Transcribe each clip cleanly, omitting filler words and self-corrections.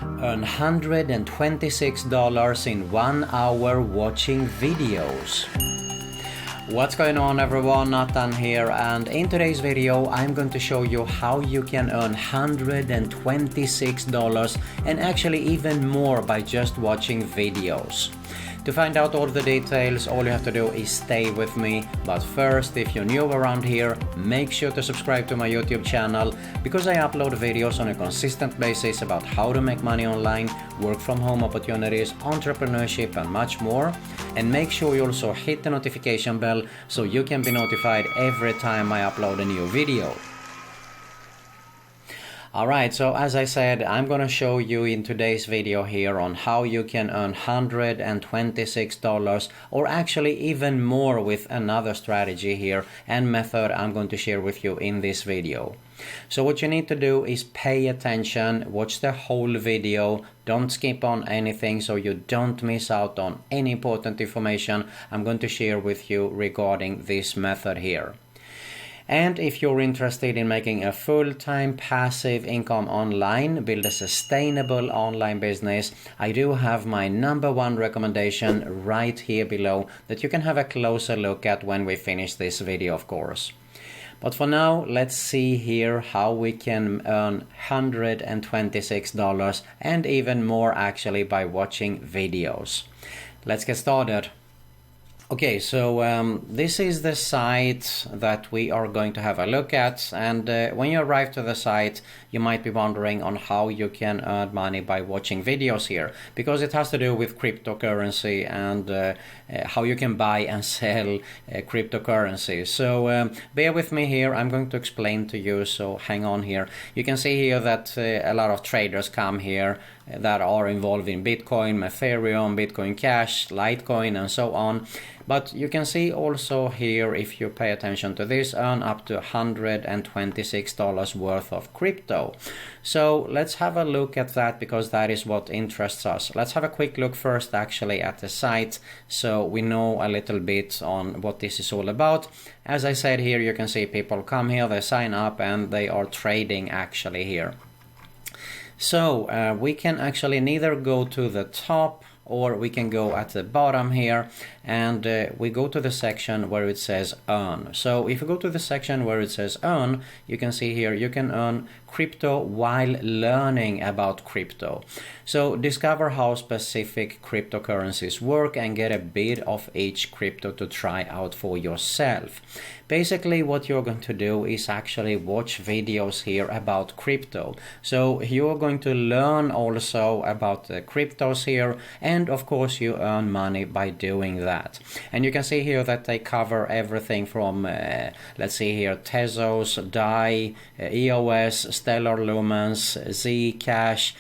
Earn $126 in 1 hour watching videos. What's going on everyone, Nathan here, and in today's video I'm going to show you how you can earn $126 and actually even more by just watching videos. To find out all the details, all you have to do is stay with me. But first, if you're new around here, make sure to subscribe to my YouTube channel because I upload videos on a consistent basis about how to make money online, work from home opportunities, entrepreneurship and much more. And make sure you also hit the notification bell so you can be notified every time I upload a new video. Alright, so as I said, I'm gonna show you in today's video here on how you can earn $126 or actually even more with another strategy here and method I'm going to share with you in this video. So what you need to do is pay attention, watch the whole video, don't skip on anything so you don't miss out on any important information I'm going to share with you regarding this method here. And if you're interested in making a full-time passive income online, build a sustainable online business, I do have my #1 recommendation right here below that you can have a closer look at when we finish this video, of course. But for now, let's see here how we can earn $126 and even more actually by watching videos. Let's get started. Okay, so this is the site that we are going to have a look at, and when you arrive to the site you might be wondering on how you can earn money by watching videos here, because it has to do with cryptocurrency and how you can buy and sell cryptocurrency. So bear with me here, I'm going to explain to you, so hang on here. You can see here that a lot of traders come here that are involved in Bitcoin, Ethereum, Bitcoin Cash, Litecoin and so on. But you can see also here, if you pay attention to this, earn up to $126 worth of crypto. So let's have a look at that because that is what interests us. Let's have a quick look first actually at the site so we know a little bit on what this is all about. As I said here, you can see people come here, they sign up and they are trading actually here. So we can actually neither go to the top or we can go at the bottom here, and we go to the section where it says earn. So if you go to the section where it says earn, you can see here you can earn crypto while learning about crypto. So discover how specific cryptocurrencies work and get a bit of each crypto to try out for yourself. Basically what you're going to do is actually watch videos here about crypto. So you're going to learn also about the cryptos here, and of course you earn money by doing that. And you can see here that they cover everything from let's see here, Tezos, DAI, EOS, Stellar Lumens, Zcash,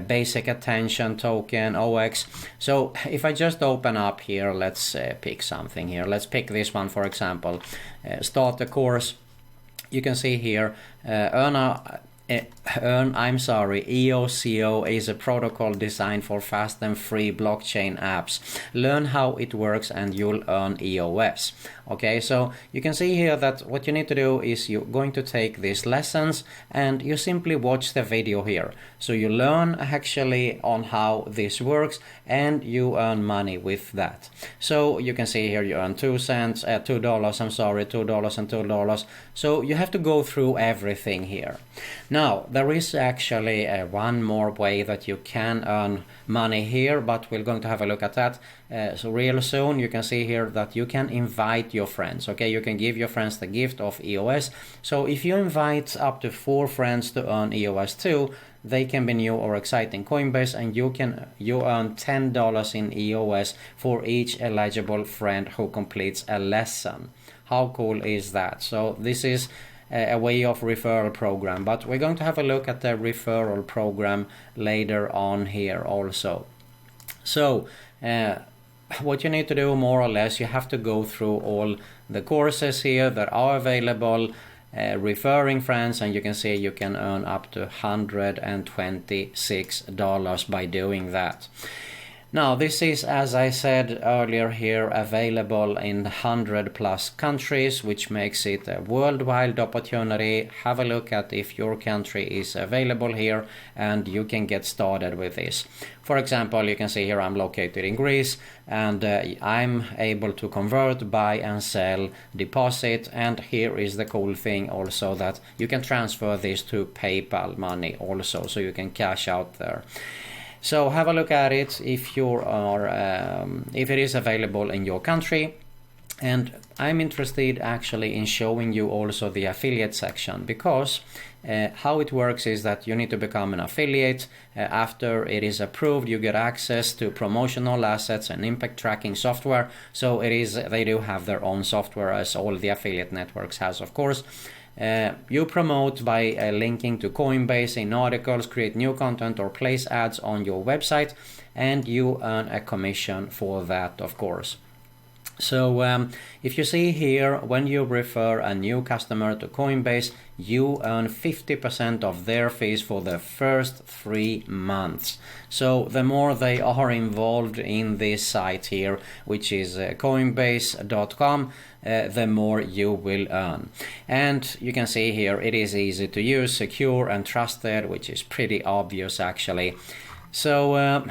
basic attention token, OX. So if I just open up here, let's pick something here. Let's pick this one for example. Start the course. You can see here EOCO is a protocol designed for fast and free blockchain apps. Learn how it works and you'll earn EOS. Okay, so you can see here that what you need to do is you're going to take these lessons and you simply watch the video here. So you learn actually on how this works and you earn money with that. So you can see here you earn $2 and $2. So you have to go through everything here. Now there is actually one more way that you can earn money here, but we're going to have a look at that. So real soon. You can see here that you can invite your friends. Okay, you can give your friends the gift of EOS. So if you invite up to 4 friends to earn EOS too, they can be new or exciting Coinbase, and you earn $10 in EOS for each eligible friend who completes a lesson. How cool is that? So this is a way of referral program, but we're going to have a look at the referral program later on here also. So what you need to do more or less, you have to go through all the courses here that are available, referring friends, and you can see you can earn up to $126 by doing that. Now, this is, as I said earlier here, available in 100 plus countries, which makes it a worldwide opportunity. Have a look at if your country is available here, and you can get started with this. For example, you can see here I'm located in Greece, and I'm able to convert, buy and sell, deposit, and here is the cool thing also that you can transfer this to PayPal money also, so you can cash out there. So have a look at it if if it is available in your country. And I'm interested actually in showing you also the affiliate section, because how it works is that you need to become an affiliate. After it is approved, you get access to promotional assets and impact tracking software. So they do have their own software, as all the affiliate networks has, of course. You promote by linking to Coinbase in articles, create new content, or place ads on your website, and you earn a commission for that, of course. So if you see here, when you refer a new customer to Coinbase, you earn 50% of their fees for the first 3 months. So the more they are involved in this site here, which is coinbase.com, the more you will earn. And you can see here it is easy to use, secure and trusted, which is pretty obvious actually. So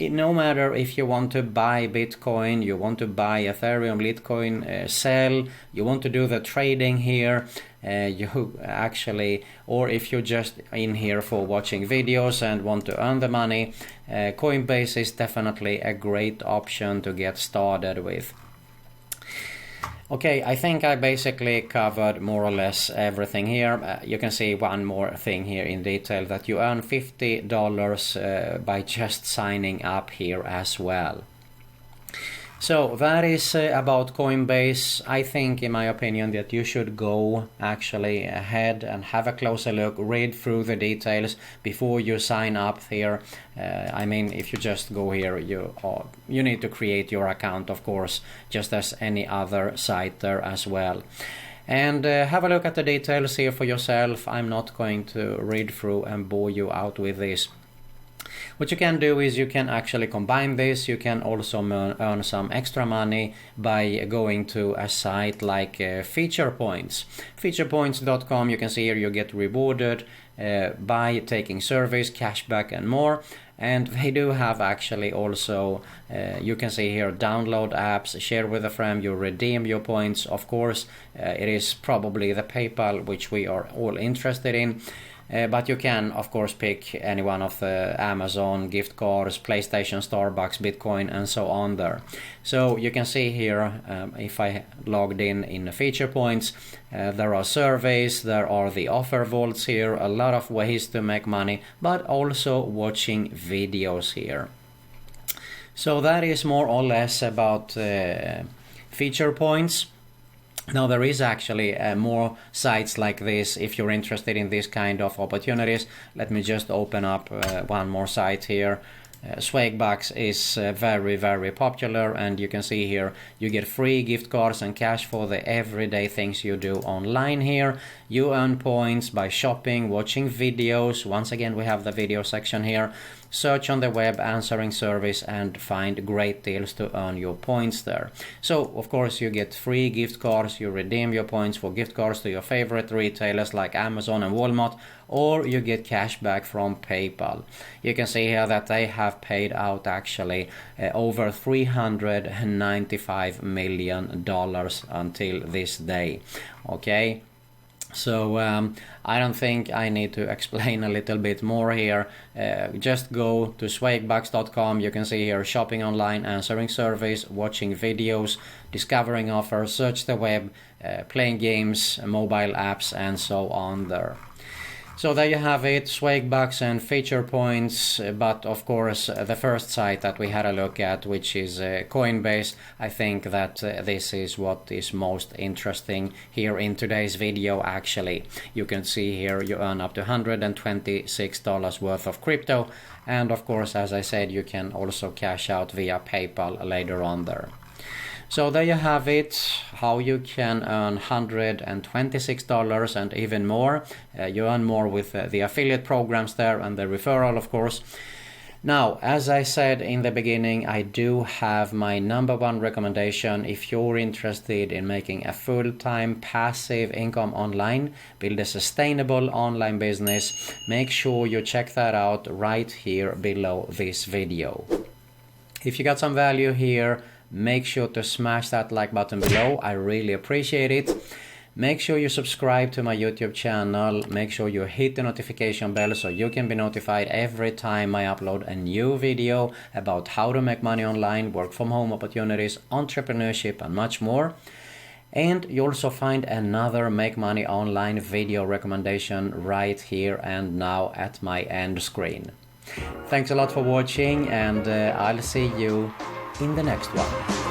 no matter if you want to buy Bitcoin, you want to buy Ethereum, Litecoin, sell, you want to do the trading here, you actually, or if you're just in here for watching videos and want to earn the money, Coinbase is definitely a great option to get started with. Okay, I think I basically covered more or less everything here. You can see one more thing here in detail, that you earn $50 by just signing up here as well. So that is about Coinbase. I think, in my opinion, that you should go actually ahead and have a closer look, read through the details before you sign up here. I mean, if you just go here, you need to create your account, of course, just as any other site there as well. And have a look at the details here for yourself. I'm not going to read through and bore you out with this. What you can do is you can actually combine this. You can also earn some extra money by going to a site like Feature Points. Featurepoints.com, you can see here you get rewarded by taking surveys, cashback and more. And they do have actually also, you can see here, download apps, share with a friend, you redeem your points. Of course, it is probably the PayPal, which we are all interested in. But you can, of course, pick any one of the Amazon gift cards, PlayStation, Starbucks, Bitcoin, and so on there. So you can see here, if I logged in the Feature Points, there are surveys, there are the offer vaults here, a lot of ways to make money, but also watching videos here. So that is more or less about Feature Points. Now there is actually more sites like this if you're interested in this kind of opportunities. Let me just open up one more site here. Swagbucks is very, very popular, and you can see here you get free gift cards and cash for the everyday things you do online here. You earn points by shopping, watching videos. Once again, we have the video section here. Search on the web, answering service, and find great deals to earn your points there. So, of course, you get free gift cards. You redeem your points for gift cards to your favorite retailers like Amazon and Walmart, or you get cash back from PayPal. You can see here that they have paid out actually over $395 million until this day. Okay. So I don't think I need to explain a little bit more here. Just go to swagbucks.com. You can see here shopping online, answering surveys, watching videos, discovering offers, search the web, playing games, mobile apps, and so on there. So there you have it, Swagbucks and Feature Points, but of course the first site that we had a look at, which is Coinbase, I think that this is what is most interesting here in today's video actually. You can see here you earn up to $126 worth of crypto, and of course, as I said, you can also cash out via PayPal later on there. So there you have it, how you can earn $126 and even more. You earn more with the affiliate programs there and the referral, of course. Now, as I said in the beginning, I do have my #1 recommendation. If you're interested in making a full-time passive income online, build a sustainable online business, make sure you check that out right here below this video. If you got some value here, make sure to smash that like button below. I really appreciate it. Make sure you subscribe to my YouTube channel. Make sure you hit the notification bell so you can be notified every time I upload a new video about how to make money online, work from home opportunities, entrepreneurship, and much more. And you also find another Make Money Online video recommendation right here and now at my end screen. Thanks a lot for watching, and I'll see you in the next one.